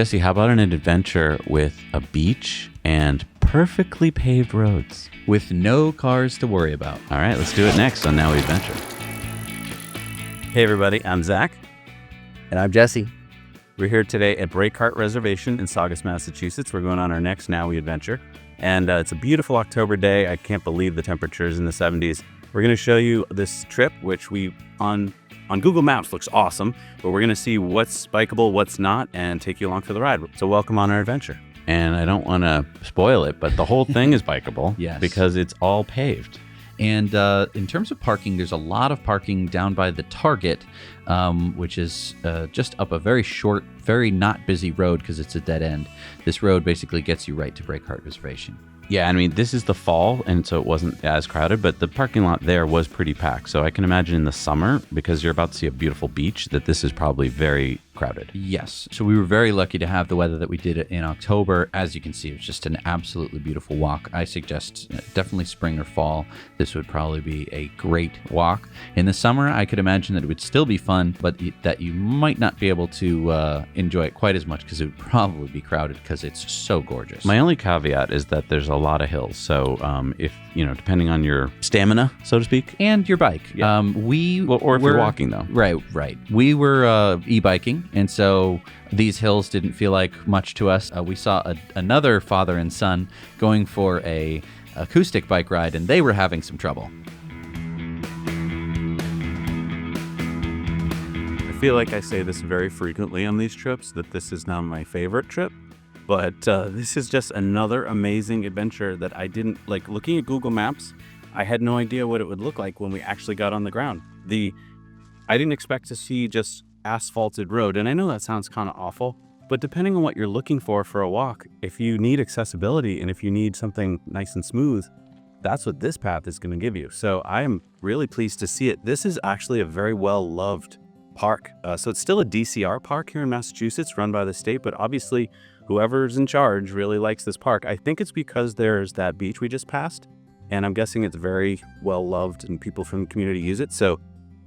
Jesse, how about an adventure with a beach and perfectly paved roads? With no cars to worry about. All right, let's do it next on Now We Adventure. Hey everybody, I'm Zach. And I'm Jesse. We're here today at Breakheart Reservation in Saugus, Massachusetts. We're going on our next Now We Adventure. And it's a beautiful October day. I can't believe the temperature is in the 70s. We're going to show you this trip, which we on Google Maps looks awesome, but we're going to see what's bikeable, what's not, and take you along for the ride. So welcome on our adventure. And I don't want to spoil it, but the whole thing is bikeable. Yes. Because it's all paved. And in terms of parking, there's a lot of parking down by the Target, which is just up a very short, very not busy road because it's a dead end. This road basically gets you right to Breakheart Reservation. Yeah, I mean, this is the fall, and so it wasn't as crowded, but the parking lot there was pretty packed. So I can imagine in the summer, because you're about to see a beautiful beach, that this is probably very crowded. Yes. So we were very lucky to have the weather that we did it in October. As you can see, it was just an absolutely beautiful walk. I suggest definitely spring or fall. This would probably be a great walk. In the summer, I could imagine that it would still be fun, but that you might not be able to enjoy it quite as much because it would probably be crowded because it's so gorgeous. My only caveat is that there's a lot of hills. So if, depending on your stamina, so to speak. And your bike. Yeah. Or if you're walking, though. Right. We were e-biking, and so these hills didn't feel like much to us. We saw another father and son going for a acoustic bike ride, and they were having some trouble. I feel like I say this very frequently on these trips, that this is now my favorite trip. But this is just another amazing adventure that I didn't, looking at Google Maps, I had no idea what it would look like when we actually got on the ground. I didn't expect to see just asphalted road. And I know that sounds kind of awful, but depending on what you're looking for a walk, if you need accessibility and if you need something nice and smooth, that's what this path is going to give you. So I am really pleased to see it. This is actually a very well-loved park. So it's still a DCR park here in Massachusetts run by the state, but obviously whoever's in charge really likes this park. I think it's because there's that beach we just passed, and I'm guessing it's very well-loved and people from the community use it. So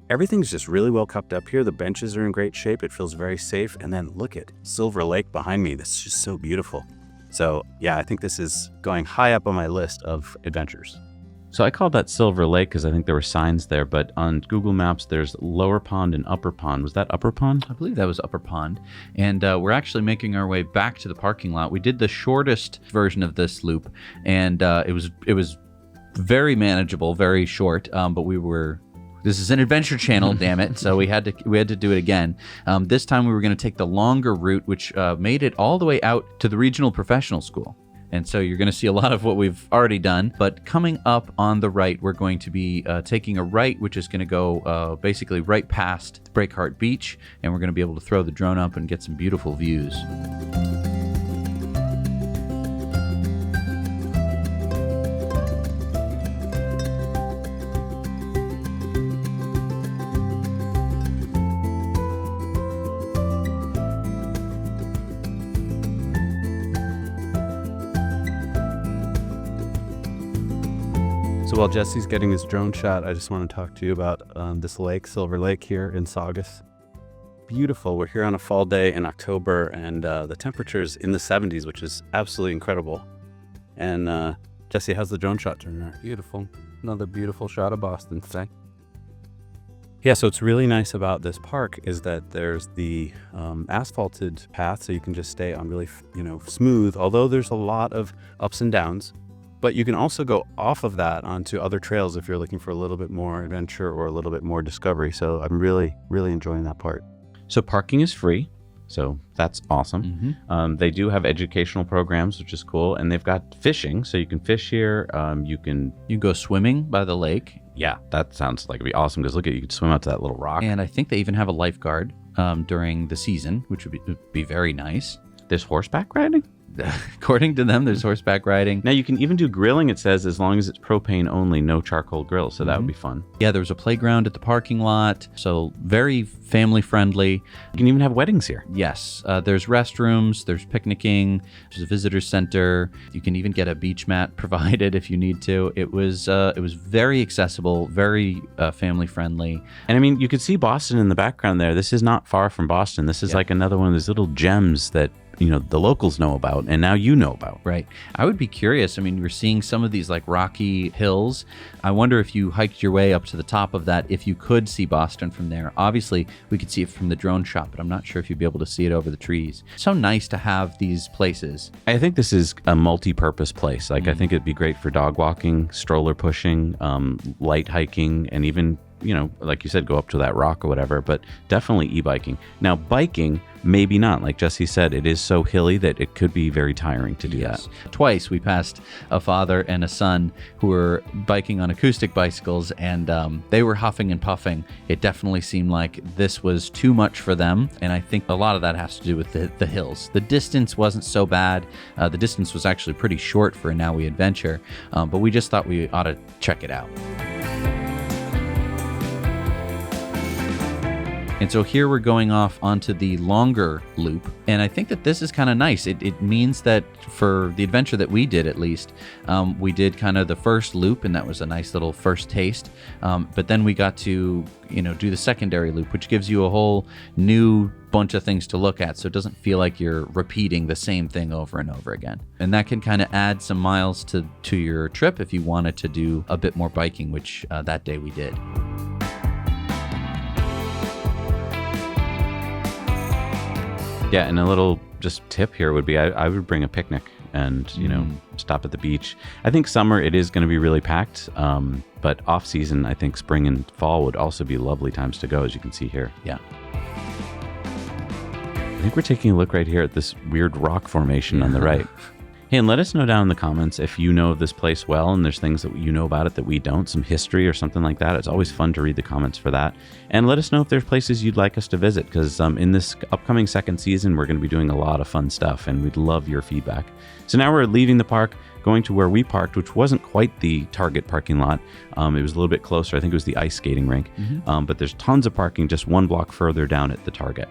everything's just really well kept up here. The benches are in great shape. It feels very safe. And then look at Silver Lake behind me. This is just so beautiful. So yeah, I think this is going high up on my list of adventures. So I called that Silver Lake because I think there were signs there, but on Google Maps, there's Lower Pond and Upper Pond. Was that Upper Pond? I believe that was Upper Pond. And we're actually making our way back to the parking lot. We did the shortest version of this loop, and it was very manageable, very short, but this is an adventure channel, damn it. So we had to do it again. This time we were going to take the longer route, which made it all the way out to the regional professional school. And so you're going to see a lot of what we've already done. But coming up on the right, we're going to be taking a right, which is going to go basically right past Breakheart Beach. And we're going to be able to throw the drone up and get some beautiful views. So while Jesse's getting his drone shot, I just want to talk to you about this lake, Silver Lake here in Saugus. Beautiful. We're here on a fall day in October, and the temperature's in the 70s, which is absolutely incredible. And Jesse, how's the drone shot turning out? Beautiful. Another beautiful shot of Boston today. Yeah, so what's really nice about this park is that there's the asphalted path, so you can just stay on really, smooth, although there's a lot of ups and downs. But you can also go off of that onto other trails if you're looking for a little bit more adventure or a little bit more discovery. So I'm really, really enjoying that part. So parking is free. So that's awesome. Mm-hmm. They do have educational programs, which is cool. And they've got fishing. So you can fish here. You can go swimming by the lake. Yeah, that sounds like it'd be awesome because look at you could swim out to that little rock. And I think they even have a lifeguard during the season, which would be very nice. There's horseback riding? According to them, there's horseback riding. Now, you can even do grilling, it says, as long as it's propane only, no charcoal grill. So that would be fun. Yeah, there was a playground at the parking lot. So very family friendly. You can even have weddings here. Yes. There's restrooms. There's picnicking. There's a visitor center. You can even get a beach mat provided if you need to. It was very accessible, very family friendly. And I mean, you could see Boston in the background there. This is not far from Boston. This is like another one of those little gems that the locals know about, and now you know about. Right. I would be curious. I mean, you're seeing some of these like rocky hills. I wonder if you hiked your way up to the top of that, if you could see Boston from there. Obviously, we could see it from the drone shot, but I'm not sure if you'd be able to see it over the trees. So nice to have these places. I think this is a multi-purpose place. Like, I think it'd be great for dog walking, stroller pushing, light hiking, and even, like you said, go up to that rock or whatever, but definitely e-biking. Now, biking, maybe not. Like Jesse said, it is so hilly that it could be very tiring to do that. Twice we passed a father and a son who were biking on acoustic bicycles, and they were huffing and puffing. It definitely seemed like this was too much for them, and I think a lot of that has to do with the hills. The distance wasn't so bad. The distance was actually pretty short for a Now We Adventure, but we just thought we ought to check it out. And so here we're going off onto the longer loop. And I think that this is kind of nice. It means that for the adventure that we did, at least, we did kind of the first loop, and that was a nice little first taste. But then we got to, do the secondary loop, which gives you a whole new bunch of things to look at. So it doesn't feel like you're repeating the same thing over and over again. And that can kind of add some miles to your trip if you wanted to do a bit more biking, which that day we did. Yeah, and a little just tip here would be I would bring a picnic and, stop at the beach. I think summer it is going to be really packed, but off season, I think spring and fall would also be lovely times to go, as you can see here. Yeah. I think we're taking a look right here at this weird rock formation on the right. Hey, and let us know down in the comments if you know of this place well and there's things that you know about it that we don't, some history or something like that. It's always fun to read the comments for that. And let us know if there's places you'd like us to visit, because in this upcoming second season, we're going to be doing a lot of fun stuff, and we'd love your feedback. So now we're leaving the park, going to where we parked, which wasn't quite the Target parking lot. It was a little bit closer. I think it was the ice skating rink. But there's tons of parking just one block further down at the Target.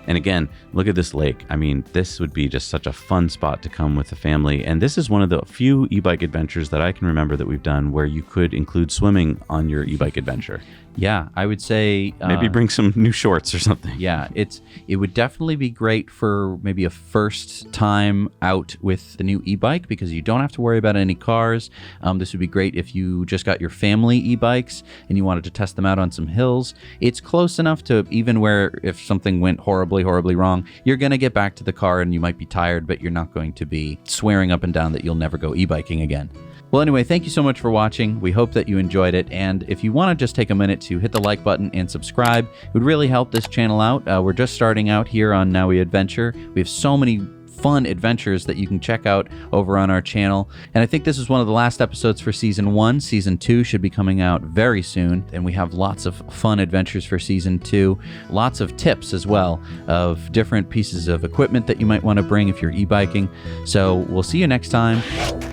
And again, look at this lake. I mean, this would be just such a fun spot to come with the family. And this is one of the few e-bike adventures that I can remember that we've done where you could include swimming on your e-bike adventure. Yeah, I would say maybe bring some new shorts or something. Yeah, it would definitely be great for maybe a first time out with the new e-bike, because you don't have to worry about any cars. This would be great if you just got your family e-bikes and you wanted to test them out on some hills. It's close enough to even where if something went horribly wrong, you're going to get back to the car and you might be tired, but you're not going to be swearing up and down that you'll never go e-biking again. Well, anyway, thank you so much for watching. We hope that you enjoyed it. And if you want to just take a minute to hit the like button and subscribe, it would really help this channel out. We're just starting out here on Now We Adventure. We have so many fun adventures that you can check out over on our channel. And I think this is one of the last episodes for season 1. Season 2 should be coming out very soon. And we have lots of fun adventures for season 2. Lots of tips as well of different pieces of equipment that you might want to bring if you're e-biking. So we'll see you next time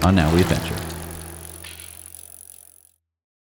on Now We Adventure.